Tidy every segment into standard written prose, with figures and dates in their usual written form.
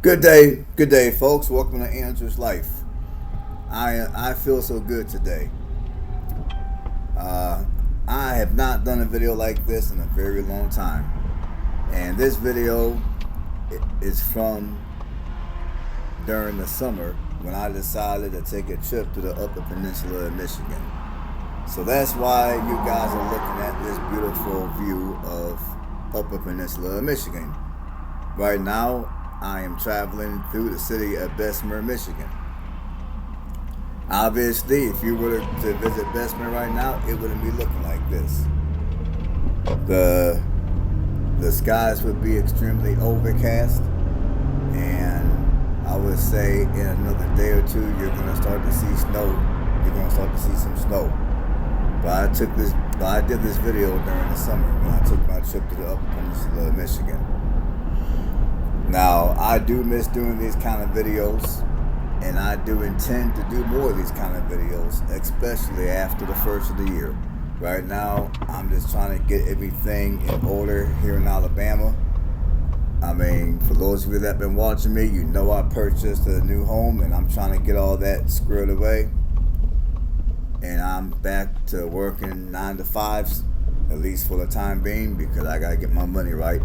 Good day, folks. Welcome to Andrew's Life. I feel so good today. Uh, I have not done a video like this in a very long time, and this video is from during the summer when I decided to take a trip to the Upper Peninsula of Michigan. So that's why you guys are looking at this beautiful view of Upper Peninsula of Michigan. Right now, I am traveling through the city of Bessemer, Michigan. Obviously, if you were to visit Bessemer right now, it wouldn't be looking like this. The skies would be extremely overcast, and I would say in another day or two, you're gonna start to see snow. You're gonna start to see some snow. But I did this video during the summer when I took my trip to the Upper Peninsula of Michigan. Now, I do miss doing these kind of videos, and I do intend to do more of these kind of videos, especially after the first of the year. Right now, I'm just trying to get everything in order here in Alabama. I mean, for those of you that have been watching me, you know I purchased a new home, and I'm trying to get all that squared away. And I'm back to working 9 to 5s, at least for the time being, because I gotta get my money right.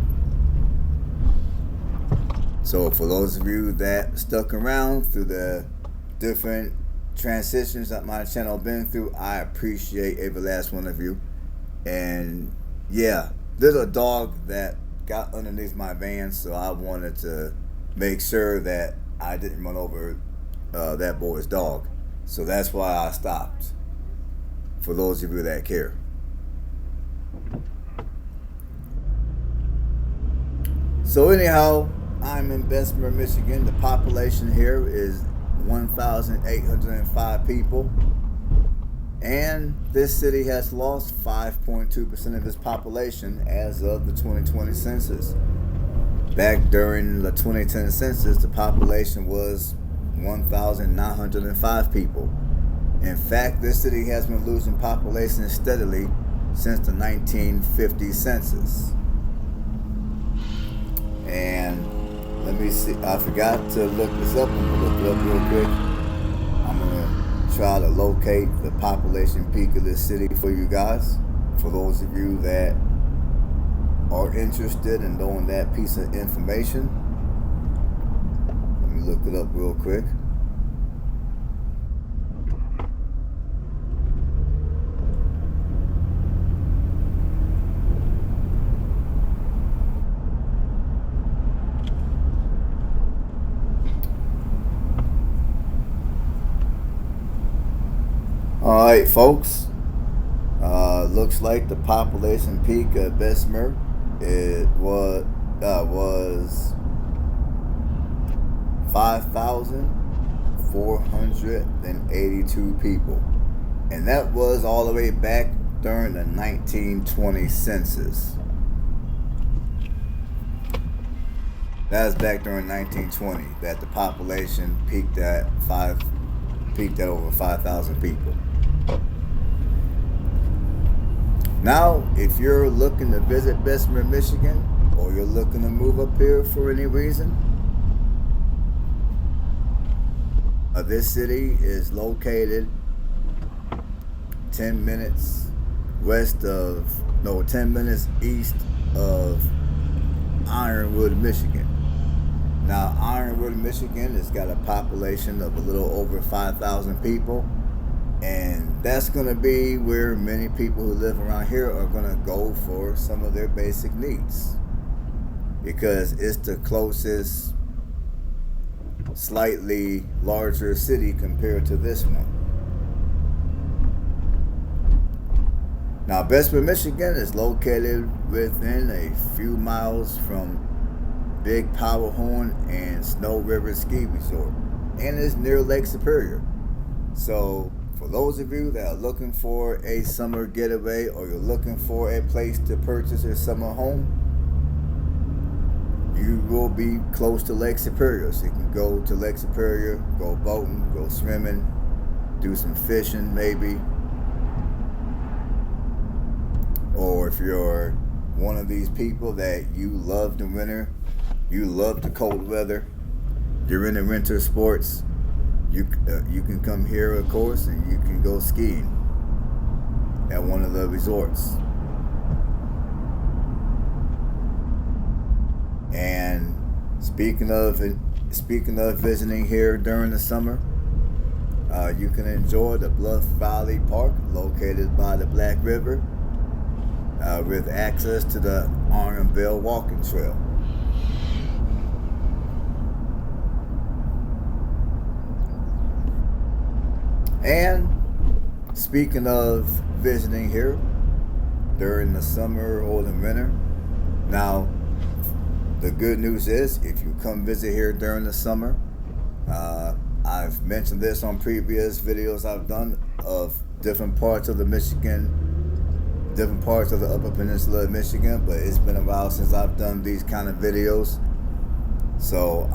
So for those of you that stuck around through the different transitions that my channel been through, I appreciate every last one of you. And yeah, there's a dog that got underneath my van, so I wanted to make sure that I didn't run over that boy's dog. So that's why I stopped, for those of you that care. So anyhow, I'm in Bessemer, Michigan. The population here is 1,805 people. And this city has lost 5.2% of its population as of the 2020 census. Back during the 2010 census, the population was 1,905 people. In fact, this city has been losing population steadily since the 1950 census. And let me see, I forgot to look this up. I'm gonna look it up real quick. I'm gonna try to locate the population peak of this city for you guys, for those of you that are interested in knowing that piece of information. Let me look it up real quick. Alright, folks, looks like the population peak of Bessemer was 5,482 people, and that was all the way back during the 1920 census. That was back during 1920 that the population peaked at over 5,000 people. Now, if you're looking to visit Bessemer, Michigan, or you're looking to move up here for any reason, this city is located 10 minutes east of Ironwood, Michigan. Now, Ironwood, Michigan has got a population of a little over 5,000 people. And that's going to be where many people who live around here are going to go for some of their basic needs, because it's the closest slightly larger city compared to this one. Now, Bessemer, Michigan is located within a few miles from Big Powderhorn and Snow River Ski Resort, and is near Lake Superior. So for those of you that are looking for a summer getaway, or you're looking for a place to purchase your summer home, you will be close to Lake Superior. So you can go to Lake Superior, go boating, go swimming, do some fishing maybe. Or if you're one of these people that you love the winter, you love the cold weather, you're into winter sports, you can come here, of course, and you can go skiing at one of the resorts. And speaking of visiting here during the summer, you can enjoy the Bluff Valley Park located by the Black River, with access to the Iron Bell Walking Trail. And speaking of visiting here during the summer or the winter, now the good news is if you come visit here during the summer, I've mentioned this on previous videos I've done of different parts of the Michigan, different parts of the Upper Peninsula of Michigan, but it's been a while since I've done these kind of videos. So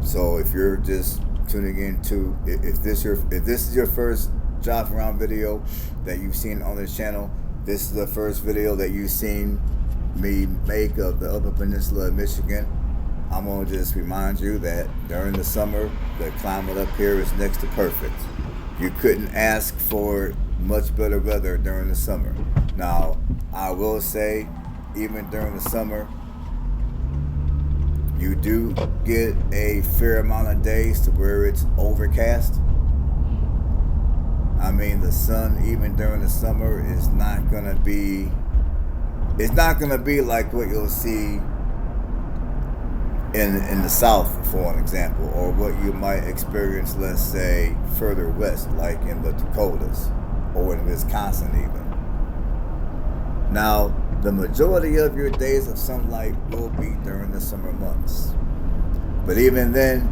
so if you're just tuning in to, if this is your first drive around video that you've seen on this channel, this is the first video that you've seen me make of the Upper Peninsula of Michigan. I'm gonna just remind you that during the summer, the climate up here is next to perfect. You couldn't ask for much better weather during the summer. Now, I will say, even during the summer, you do get a fair amount of days to where it's overcast. I mean, the sun, even during the summer, is not gonna be, it's not gonna be like what you'll see in the South, for an example, or what you might experience, let's say, further west, like in the Dakotas or in Wisconsin even. Now, the majority of your days of sunlight will be during the summer months. But even then,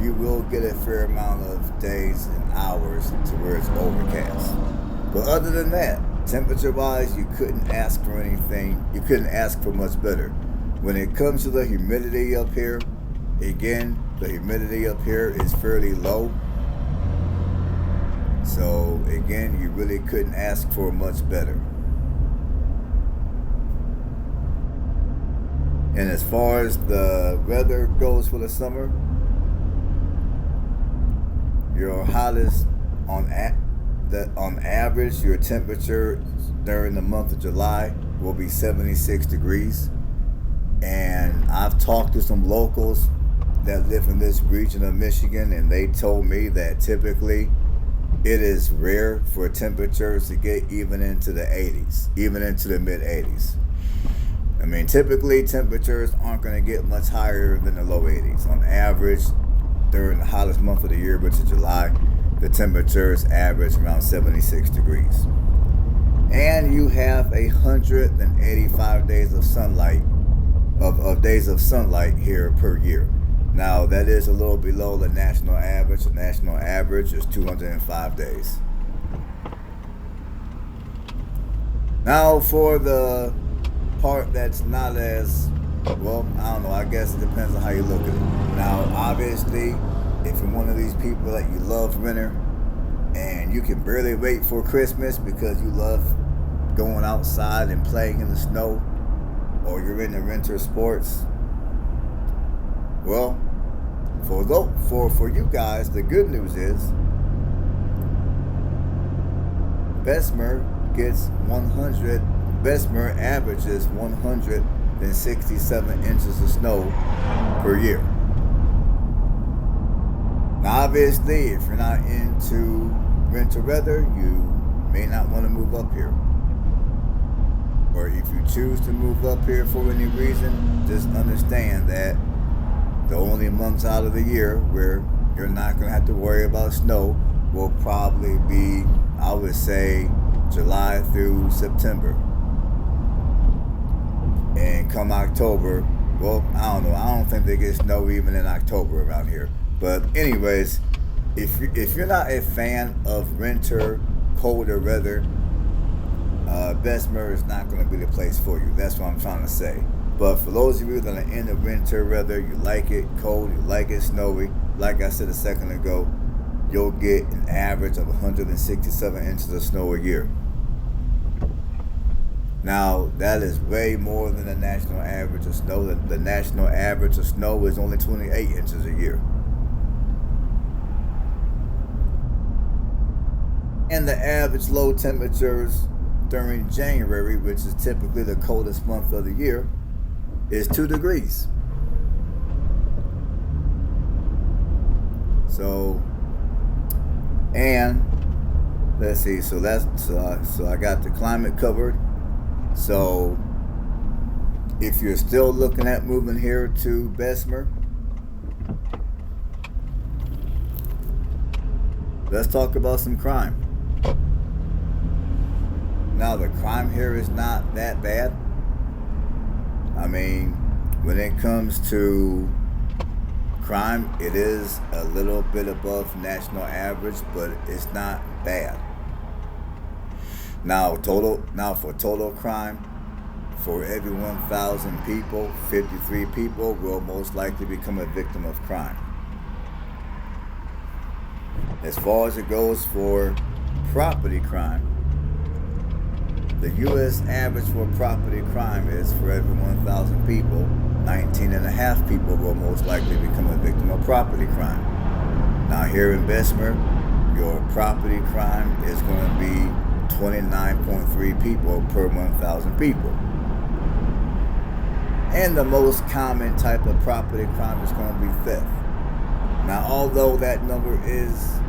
you will get a fair amount of days and hours to where it's overcast. But other than that, temperature-wise, you couldn't ask for anything. You couldn't ask for much better. When it comes to the humidity up here, again, the humidity up here is fairly low. So again, you really couldn't ask for much better. And as far as the weather goes for the summer, your hottest on average, your temperature during the month of July will be 76 degrees. And I've talked to some locals that live in this region of Michigan, and they told me that typically it is rare for temperatures to get even into the 80s, even into the mid 80s. I mean, typically temperatures aren't going to get much higher than the low 80s. On average, during the hottest month of the year, which is July, the temperatures average around 76 degrees. And you have 185 days of sunlight, of days of sunlight here per year. Now, that is a little below the national average. The national average is 205 days. Now, for the part that's not as, well, I don't know, I guess it depends on how you look at it. Now, obviously, if you're one of these people that you love winter and you can barely wait for Christmas because you love going outside and playing in the snow, or you're into winter sports, well, for you guys, the good news is Bessemer averages 167 inches of snow per year. Now, obviously, if you're not into winter weather, you may not want to move up here. Or if you choose to move up here for any reason, just understand that the only months out of the year where you're not going to have to worry about snow will probably be, I would say, July through September. And come October, well, I don't know, I don't think they get snow even in October around here. But anyways, if you're not a fan of winter, colder weather, Bessemer is not going to be the place for you. That's what I'm trying to say. But for those of you that are in the winter weather, you like it cold, you like it snowy, like I said a second ago, you'll get an average of 167 inches of snow a year. Now, that is way more than the national average of snow. The national average of snow is only 28 inches a year. And the average low temperatures during January, which is typically the coldest month of the year, is 2 degrees. So, and let's see. So I got the climate covered. So, if you're still looking at moving here to Bessemer, let's talk about some crime. Now, the crime here is not that bad. I mean, when it comes to crime, it is a little bit above national average, but it's not bad. Now, for total crime, for every 1,000 people, 53 people will most likely become a victim of crime. As far as it goes for property crime, the U.S. average for property crime is for every 1,000 people, 19.5 people will most likely become a victim of property crime. Now here in Bessemer, your property crime is going to be 29.3 people per 1,000 people. And the most common type of property crime is going to be theft. Now, although that number is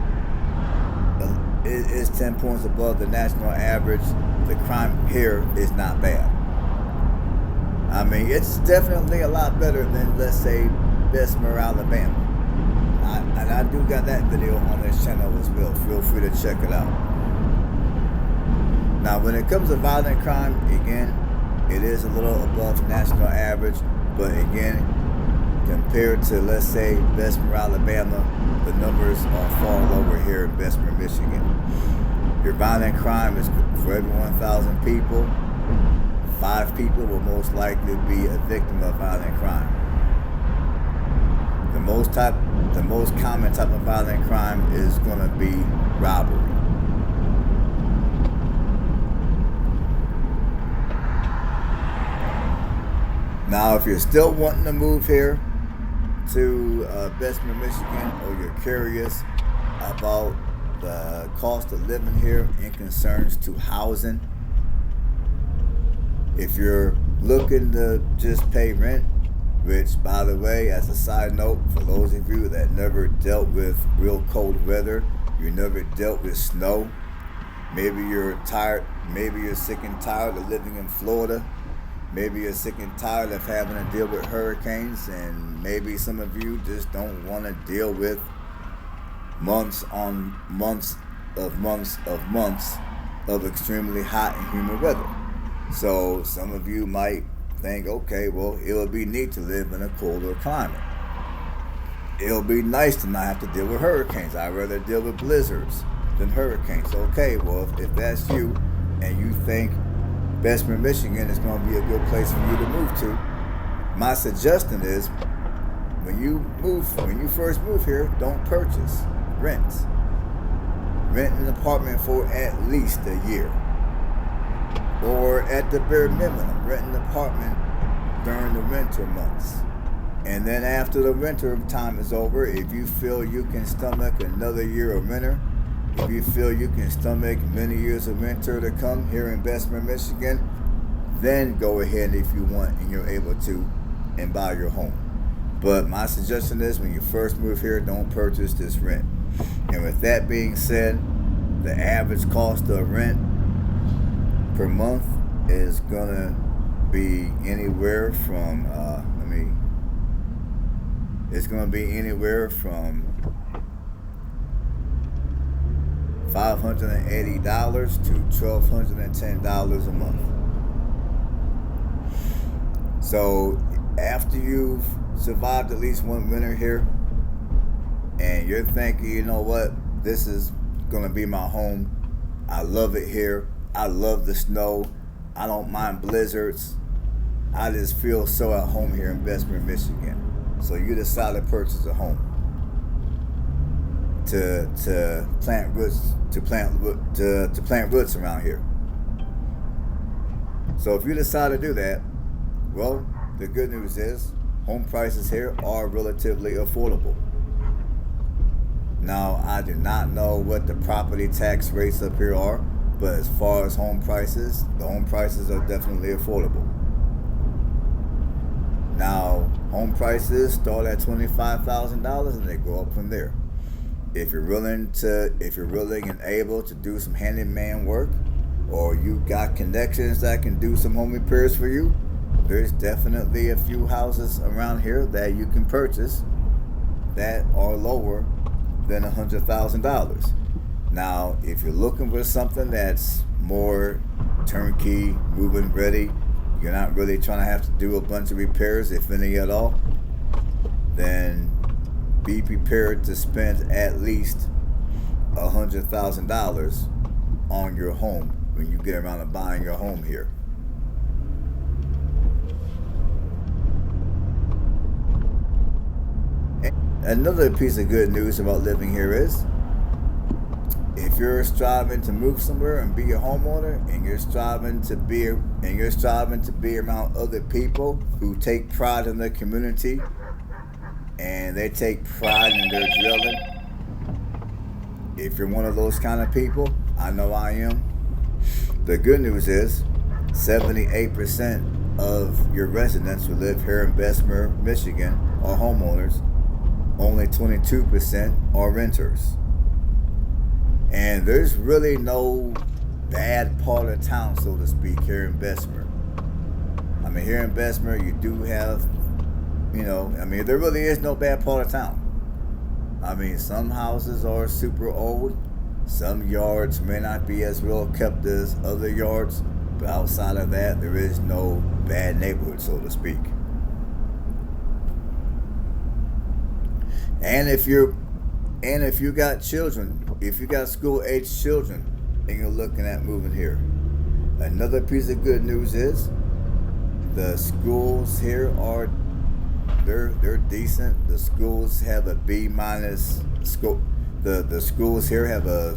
10 points above the national average, the crime here is not bad. I mean, it's definitely a lot better than, let's say, Bessemer, Alabama. And I do got that video on this channel as well. Feel free to check it out. Now, when it comes to violent crime, again, it is a little above national average, but again, compared to, let's say, Bessemer, Alabama, the numbers are far lower here in Bessemer, Michigan. Your violent crime is for every 1,000 people, 5 people will most likely be a victim of violent crime. The most common type of violent crime is going to be robbery. Now, if you're still wanting to move here to Bessemer, Michigan, or you're curious about the cost of living here in concerns to housing, if you're looking to just pay rent, which, by the way, as a side note, for those of you that never dealt with real cold weather, you never dealt with snow, maybe you're tired, maybe you're sick and tired of living in Florida, maybe you're sick and tired of having to deal with hurricanes, and maybe some of you just don't want to deal with months of extremely hot and humid weather. So some of you might think, okay, well, it'll be neat to live in a colder climate. It'll be nice to not have to deal with hurricanes. I'd rather deal with blizzards than hurricanes. Okay, well, if that's you and you think Bessemer, Michigan is going to be a good place for you to move to, my suggestion is when you first move here, don't purchase. Rent an apartment for at least a year, or at the bare minimum, rent an apartment during the winter months. And then after the winter time is over, if you feel you can stomach another year of winter, if you feel you can stomach many years of winter to come here in Bessemer, Michigan, then go ahead if you want and you're able to and buy your home. But my suggestion is when you first move here, don't purchase this rent. And with that being said, the average cost of rent per month is gonna be anywhere from it's gonna be anywhere from $580 to $1,210 a month. So after you've survived at least one winter here and you're thinking, you know what, this is gonna be my home, I love it here, I love the snow, I don't mind blizzards, I just feel so at home here in Bessemer, Michigan. So you decide to purchase a home to plant roots around here. So if you decide to do that, well, the good news is home prices here are relatively affordable. Now, I do not know what the property tax rates up here are, but as far as home prices, the home prices are definitely affordable. Now, home prices start at $25,000 and they go up from there. If you're willing and able to do some handyman work, or you got connections that can do some home repairs for you, there's definitely a few houses around here that you can purchase that are lower than $100,000. Now, if you're looking for something that's more turnkey, move-in ready, you're not really trying to have to do a bunch of repairs, if any at all, then be prepared to spend at least $100,000 on your home when you get around to buying your home here. Another piece of good news about living here is, if you're striving to move somewhere and be a homeowner, and you're striving to be around other people who take pride in their community and they take pride in their dwelling, if you're one of those kind of people, I know I am. The good news is 78% of your residents who live here in Bessemer, Michigan are homeowners. Only 22% are renters. And there's really no bad part of town, so to speak, here in Bessemer. I mean, here in Bessemer, you do have, there really is no bad part of town. I mean, some houses are super old. Some yards may not be as well kept as other yards. But outside of that, there is no bad neighborhood, so to speak. And if you got children, if you got school-aged children, and you're looking at moving here, another piece of good news is the schools here are they're decent. The schools have a B minus school. The schools here have a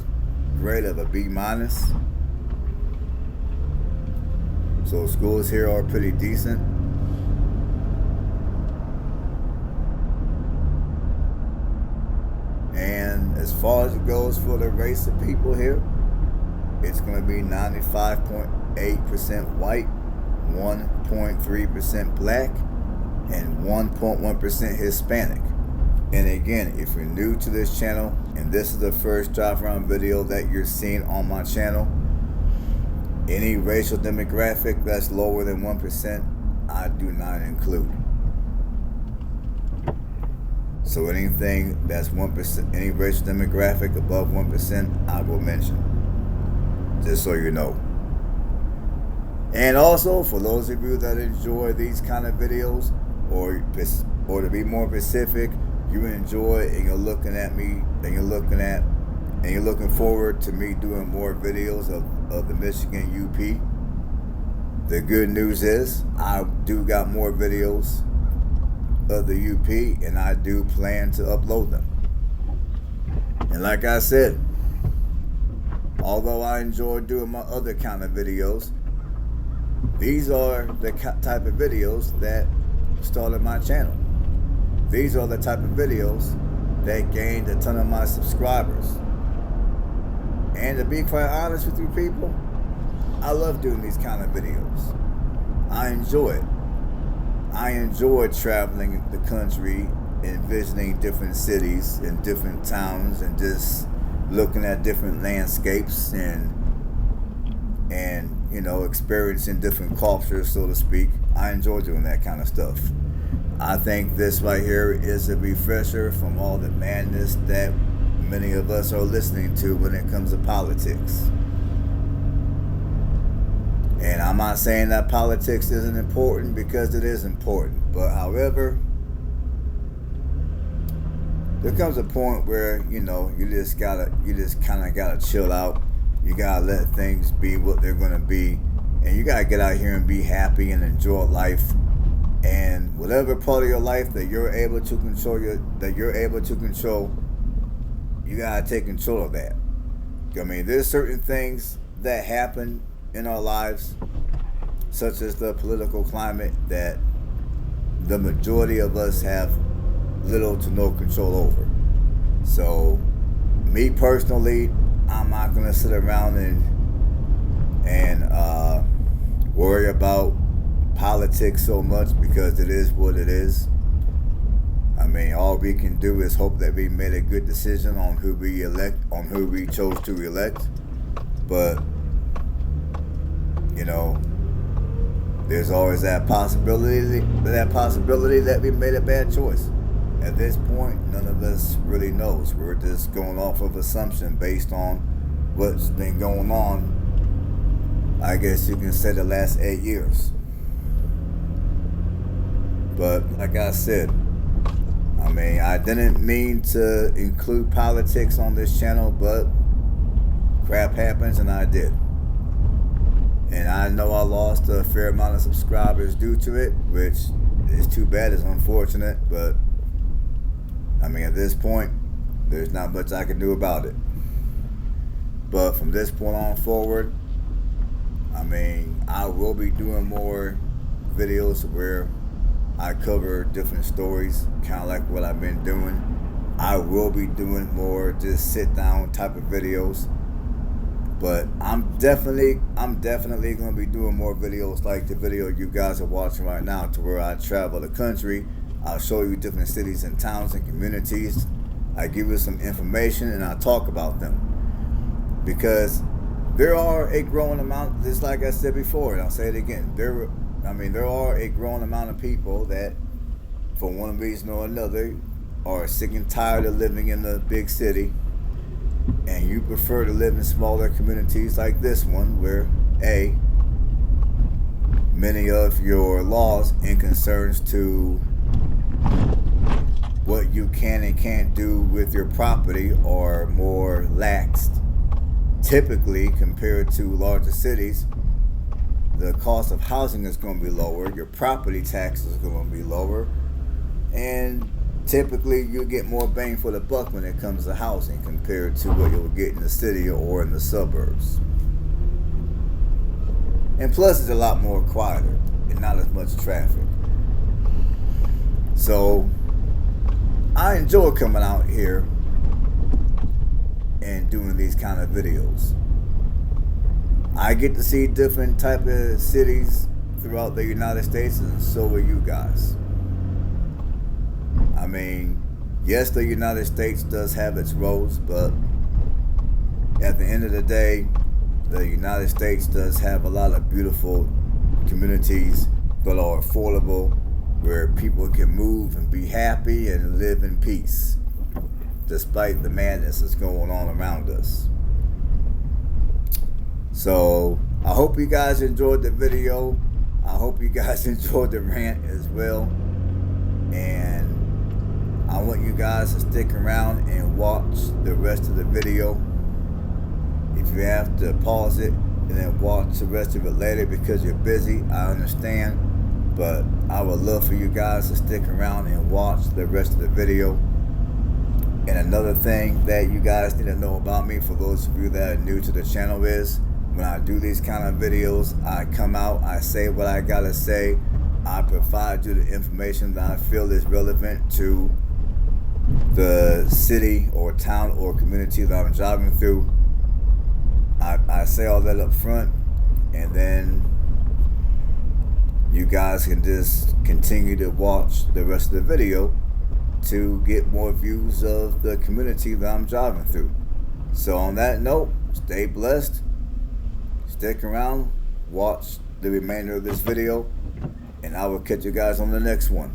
grade of a B minus. So schools here are pretty decent. And as far as it goes for the race of people here, it's going to be 95.8% white, 1.3% black, and 1.1% Hispanic. And again, if you're new to this channel and this is the first drive around video that you're seeing on my channel, any racial demographic that's lower than 1%, I do not include. So anything that's 1%, any racial demographic above 1%, I will mention. Just so you know. And also, for those of you that enjoy these kind of videos, or to be more specific, you enjoy and you're looking at me, and you're looking forward to me doing more videos of the Michigan UP. The good news is I do got more videos of the UP, and I do plan to upload them. And like I said, although I enjoy doing my other kind of videos, these are the type of videos that started my channel. These are the type of videos that gained a ton of my subscribers. And to be quite honest with you people, I love doing these kind of videos. I enjoy it. I enjoy traveling the country and visiting different cities and different towns and just looking at different landscapes and experiencing different cultures, so to speak. I enjoy doing that kind of stuff. I think this right here is a refresher from all the madness that many of us are listening to when it comes to politics. And I'm not saying that politics isn't important, because it is important. But however, there comes a point where, you just kind of gotta chill out. You gotta let things be what they're gonna be. And you gotta get out here and be happy and enjoy life. And whatever part of your life that you're able to control, you gotta take control of that. I mean, there's certain things that happen in our lives, such as the political climate that the majority of us have little to no control over. So, me personally, I'm not gonna sit around and worry about politics so much, because it is what it is. I mean, all we can do is hope that we made a good decision on who we chose to elect. But there's always that possibility that we made a bad choice. At this point, none of us really knows. We're just going off of assumption based on what's been going on, I guess you can say, the last 8 years. But like I said, I mean, I didn't mean to include politics on this channel, but crap happens and I did. And I know I lost a fair amount of subscribers due to it, which is too bad, it's unfortunate, but I mean, at this point, there's not much I can do about it. But from this point on forward, I mean, I will be doing more videos where I cover different stories, kind of like what I've been doing. I will be doing more just sit down type of videos. But I'm definitely going to be doing more videos like the video you guys are watching right now, to where I travel the country. I'll show you different cities and towns and communities. I give you some information and I talk about them. Because there are a growing amount, just like I said before, and I'll say it again, there are a growing amount of people that, for one reason or another, are sick and tired of living in the big city, and you prefer to live in smaller communities like this one, where many of your laws and concerns to what you can and can't do with your property are more laxed. Typically, compared to larger cities, the cost of housing is going to be lower, your property taxes are going to be lower, and typically you'll get more bang for the buck when it comes to housing compared to what you'll get in the city or in the suburbs. And plus, it's a lot more quieter and not as much traffic. So I enjoy coming out here and doing these kind of videos. I get to see different type of cities throughout the United States, and so will you guys. I mean, yes, the United States does have its roads, but at the end of the day, the United States does have a lot of beautiful communities that are affordable, where people can move and be happy and live in peace, despite the madness that's going on around us. So I hope you guys enjoyed the video. I hope you guys enjoyed the rant as well. And I want you guys to stick around and watch the rest of the video. If you have to pause it and then watch the rest of it later because you're busy, I understand. But I would love for you guys to stick around and watch the rest of the video. And another thing that you guys need to know about me, for those of you that are new to the channel, is when I do these kind of videos, I come out, I say what I gotta say, I provide you the information that I feel is relevant to the city or town or community that I'm driving through. I say all that up front, and then you guys can just continue to watch the rest of the video to get more views of the community that I'm driving through. So on that note, stay blessed, stick around, watch the remainder of this video, and I will catch you guys on the next one.